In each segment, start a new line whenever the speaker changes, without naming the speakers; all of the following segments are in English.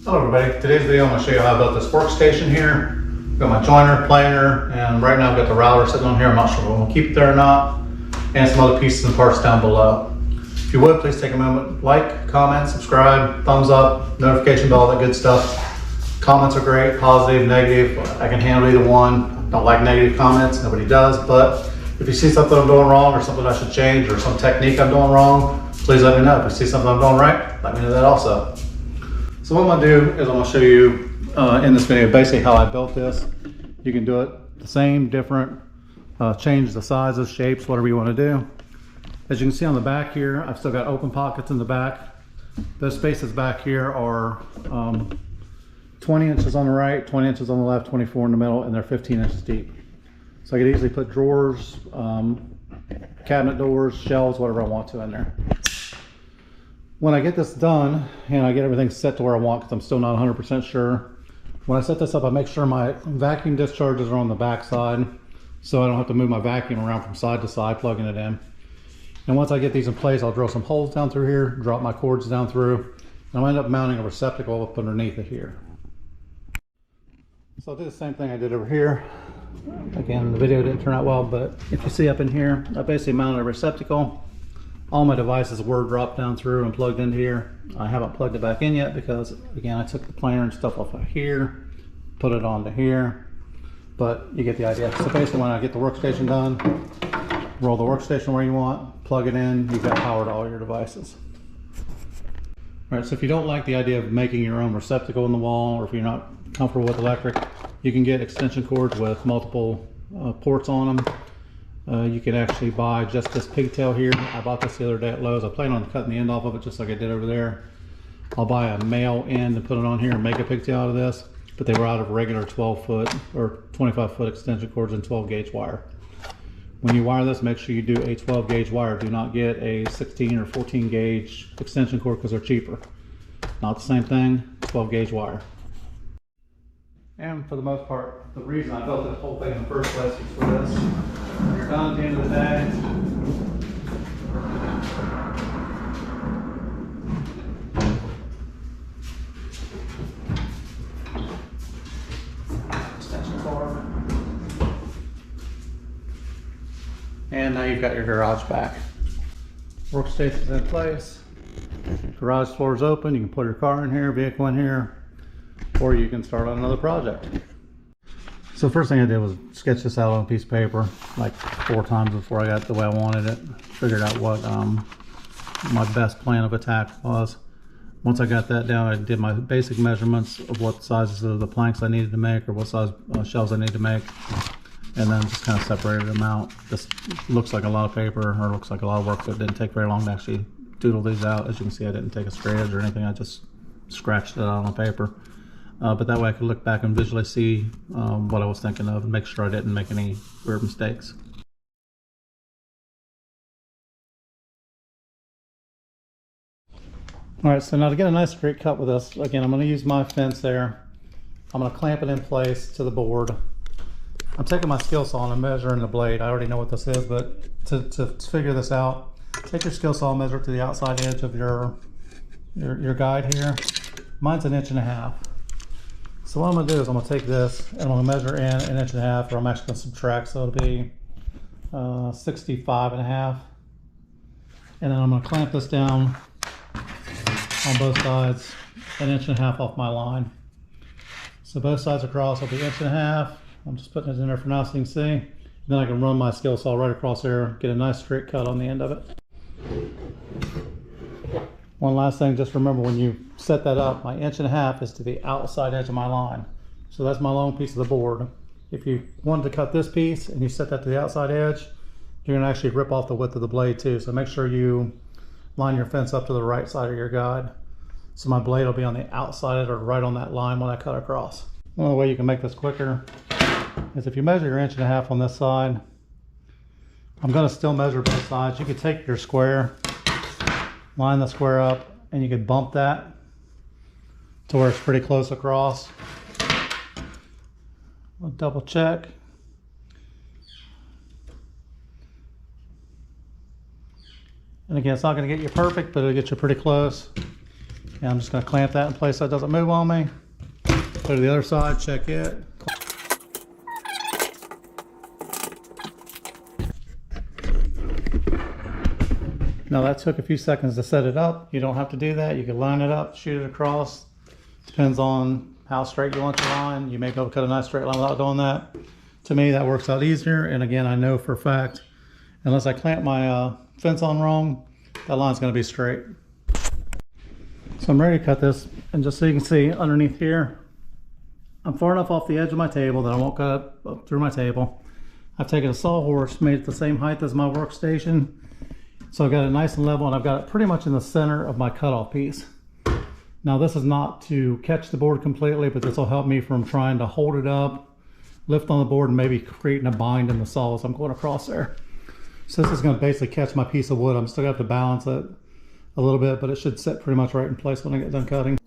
Hello everybody, today's video I'm going to show you how I built this workstation here. Got my joiner, planer, and right now I've got the router sitting on here. I'm not sure if I'm going to keep it there or not, and some other pieces and parts down below. If you would, please take a moment, like, comment, subscribe, thumbs up, notification bell, all that good stuff. Comments are great, positive, negative. I can handle either one. Don't like negative comments, nobody does, but if you see something I'm doing wrong or something I should change or some technique I'm doing wrong, please let me know. If you see something I'm doing right, let me know that also. So what I'm going to do is I'm going to show you in this video basically how I built this. You can do it the same, different, change the sizes, shapes, whatever you want to do. As you can see on the back here, I've still got open pockets in the back. Those spaces back here are 20 inches on the right, 20 inches on the left, 24 in the middle, and they're 15 inches deep. So I could easily put drawers, cabinet doors, shelves, whatever I want to in there. When I get this done and I get everything set to where I want, because I'm still not 100% sure, when I set this up, I make sure my vacuum discharges are on the back side, so I don't have to move my vacuum around from side to side plugging it in. And once I get these in place, I'll drill some holes down through here, drop my cords down through, and I'll end up mounting a receptacle up underneath it here. So I'll do the same thing I did over here. Again, the video didn't turn out well, but if you see up in here, I basically mounted a receptacle. All my devices were dropped down through and plugged into here. I haven't plugged it back in yet because, again, I took the planer and stuff off of here, put it onto here, but you get the idea. So basically when I get the workstation done, roll the workstation where you want, plug it in, you've got power to all your devices. All right, so if you don't like the idea of making your own receptacle in the wall, or if you're not comfortable with electric, you can get extension cords with multiple ports on them. You can actually buy just this pigtail here. I bought this the other day at Lowe's. I plan on cutting the end off of it just like I did over there. I'll buy a male end and put it on here and make a pigtail out of this, but they were out of regular 12 foot or 25 foot extension cords and 12 gauge wire. When you wire this, make sure you do a 12 gauge wire. Do not get a 16 or 14 gauge extension cord because they're cheaper. Not the same thing, 12 gauge wire. And for the most part, the reason I built this whole thing in the first place was for this. When you're done at the end of the day, extension cord. And now you've got your garage back. Workstation's in place. Garage floor is open. You can put your car in here, vehicle in here, or you can start on another project. So first thing I did was sketch this out on a piece of paper like 4 times before I got the way I wanted it. Figured out what my best plan of attack was. Once I got that down, I did my basic measurements of what sizes of the planks I needed to make, or what size shelves I needed to make, and then just kind of separated them out. This looks like a lot of paper, or looks like a lot of work, but it didn't take very long to actually doodle these out. As you can see, I didn't take a straight edge or anything. I just scratched it out on paper. But that way I could look back and visually see what I was thinking of and make sure I didn't make any weird mistakes. Alright, so now to get a nice straight cut with this, again, I'm going to use my fence there. I'm going to clamp it in place to the board. I'm taking my skill saw and I'm measuring the blade. I already know what this is, but to figure this out, take your skill saw and measure it to the outside edge of your guide here. Mine's 1.5 inches. So what I'm going to do is I'm going to take this and I'm going to measure in 1.5 inches, or I'm actually going to subtract, so it'll be 65.5. And then I'm going to clamp this down on both sides 1.5 inches off my line. So both sides across will be 1.5 inches. I'm just putting it in there for now so you can see. And then I can run my skill saw right across there, get a nice straight cut on the end of it. One last thing, just remember when you set that up, my 1.5 inches is to the outside edge of my line. So that's my long piece of the board. If you wanted to cut this piece and you set that to the outside edge, you're going to actually rip off the width of the blade too. So make sure you line your fence up to the right side of your guide. So my blade will be on the outside or right on that line when I cut across. One other way you can make this quicker is if you measure your 1.5 inches on this side, I'm going to still measure both sides. You could take your square, line the square up, and you could bump that to where it's pretty close across. I'll double check. And again, it's not going to get you perfect, but it'll get you pretty close. And I'm just going to clamp that in place so it doesn't move on me. Go to the other side, check it. Now that took a few seconds to set it up. You don't have to do that. You can line it up, shoot it across. Depends on how straight you want your line. You may be able to cut a nice straight line without doing that. To me, that works out easier. And again, I know for a fact, unless I clamp my fence on wrong, that line's going to be straight. So I'm ready to cut this. And just so you can see underneath here, I'm far enough off the edge of my table that I won't cut up through my table. I've taken a sawhorse, made it the same height as my workstation. So I've got it nice and level, and I've got it pretty much in the center of my cutoff piece. Now this is not to catch the board completely, but this will help me from trying to hold it up, lift on the board, and maybe creating a bind in the saw as I'm going across there. So this is going to basically catch my piece of wood. I'm still going to have to balance it a little bit, but it should sit pretty much right in place when I get done cutting.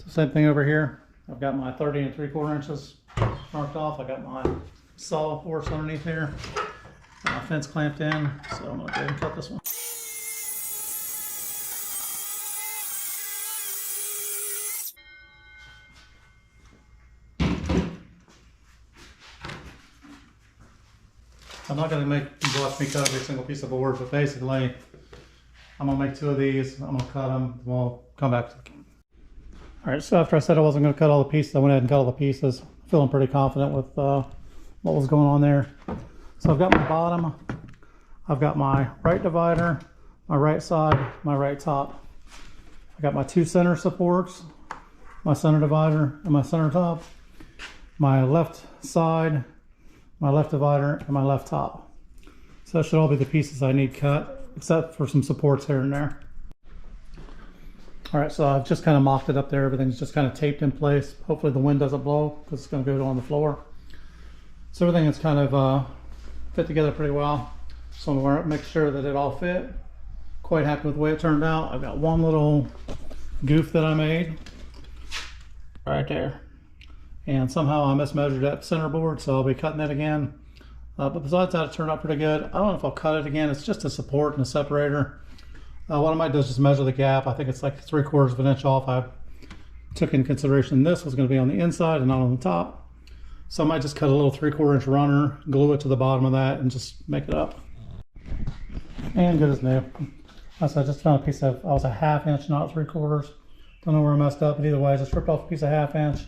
Same thing over here. I've got my 30 3/4 inches marked off. I got my saw horse underneath here. Got my fence clamped in. So I'm going to go ahead and cut this one. I'm not going to watch me cut every single piece of board, but basically I'm going to make 2 of these. I'm going to cut them. We'll come back to the camera. Alright, so after I said I wasn't going to cut all the pieces, I went ahead and cut all the pieces. Feeling pretty confident with what was going on there. So I've got my bottom, I've got my right divider, my right side, my right top. I got my 2 center supports, my center divider, and my center top, my left side, my left divider, and my left top. So that should all be the pieces I need cut, except for some supports here and there. All right, so I've just kind of mocked it up there. Everything's just kind of taped in place. Hopefully the wind doesn't blow because it's going to go on the floor. So everything is kind of fit together pretty well. So I'm going to make sure that it all fit. Quite happy with the way it turned out. I've got one little goof that I made right there. And somehow I mismeasured that center board, so I'll be cutting it again. But besides that, it turned out pretty good. I don't know if I'll cut it again. It's just a support and a separator. What I might do is just measure the gap. I think it's like 3/4 of an inch off. I took in consideration this was going to be on the inside and not on the top. So I might just cut a little 3/4 inch runner, glue it to the bottom of that, and just make it up. And good as new. So I just found a piece of, I was a 1/2 inch, not 3/4. Don't know where I messed up, but either way, I just ripped off a piece of 1/2 inch.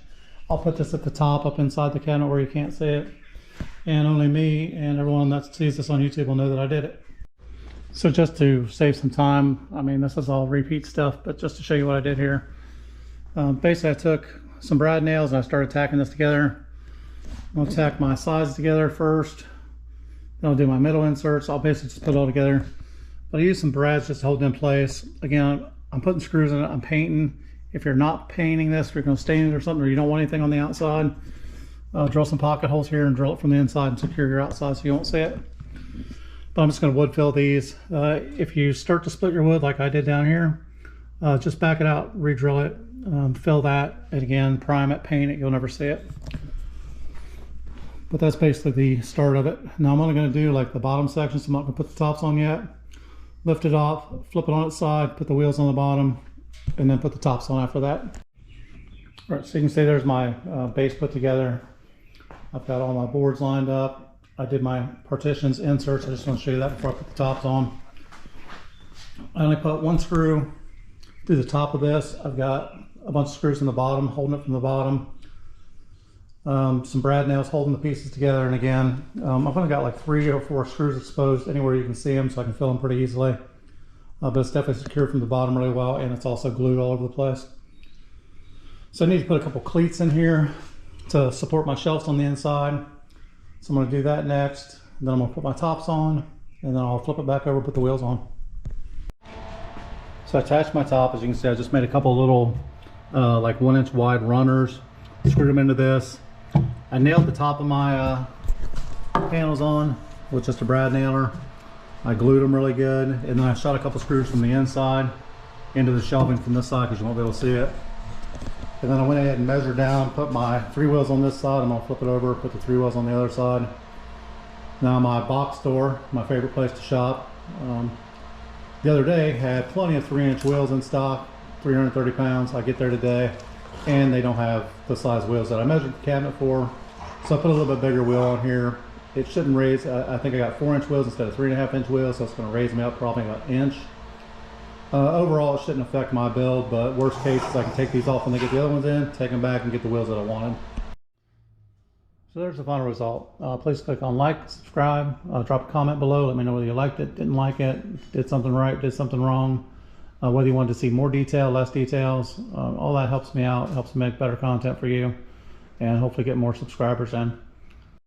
I'll put this at the top up inside the cabinet where you can't see it. And only me and everyone that sees this on YouTube will know that I did it. So just to save some time, I mean, this is all repeat stuff, but just to show you what I did here. Basically, I took some brad nails and I started tacking this together. I'll tack my sides together first. Then I'll do my middle inserts. I'll basically just put it all together. But I use some brads just to hold it in place. Again, I'm putting screws in it, I'm painting. If you're not painting this, if you're going to stain it or something, or you don't want anything on the outside, drill some pocket holes here and drill it from the inside and secure your outside so you won't see it. But I'm just going to wood fill these. If you start to split your wood like I did down here, just back it out, re-drill it, fill that, and again, prime it, paint it, you'll never see it. But that's basically the start of it. Now I'm only going to do like the bottom section, so I'm not going to put the tops on yet. Lift it off, flip it on its side, put the wheels on the bottom, and then put the tops on after that. All right, so you can see there's my base put together. I've got all my boards lined up. I did my partitions, inserts. I just want to show you that before I put the tops on. I only put 1 screw through the top of this. I've got a bunch of screws in the bottom, holding it from the bottom. Some brad nails holding the pieces together. And again, I've only got like 3 or 4 screws exposed anywhere you can see them, so I can fill them pretty easily. But it's definitely secured from the bottom really well, and it's also glued all over the place. So I need to put a couple cleats in here to support my shelves on the inside. So I'm going to do that next. And then I'm going to put my tops on, and then I'll flip it back over, put the wheels on. So I attached my top. As you can see, I just made a couple little like 1 inch wide runners, screwed them into this. I nailed the top of my panels on with just a brad nailer. I glued them really good, and then I shot a couple screws from the inside into the shelving from this side because you won't be able to see it. And then I went ahead and measured down, put my 3 wheels on this side. I'm gonna flip it over, put the 3 wheels on the other side. Now my box store, my favorite place to shop, the other day had plenty of 3-inch wheels in stock, 330 pounds. I get there today and they don't have the size wheels that I measured the cabinet for. So I put a little bit bigger wheel on here. It shouldn't raise, I think I got 4-inch wheels instead of 3.5-inch wheels, so it's gonna raise me up probably about an inch. Overall, it shouldn't affect my build, but worst case is I can take these off when they get the other ones in, take them back and get the wheels that I wanted. So there's the final result. Please click on like, subscribe, drop a comment below. Let me know whether you liked it, didn't like it, did something right, did something wrong, whether you wanted to see more detail, less details. All that helps me out, helps me make better content for you, and hopefully get more subscribers in.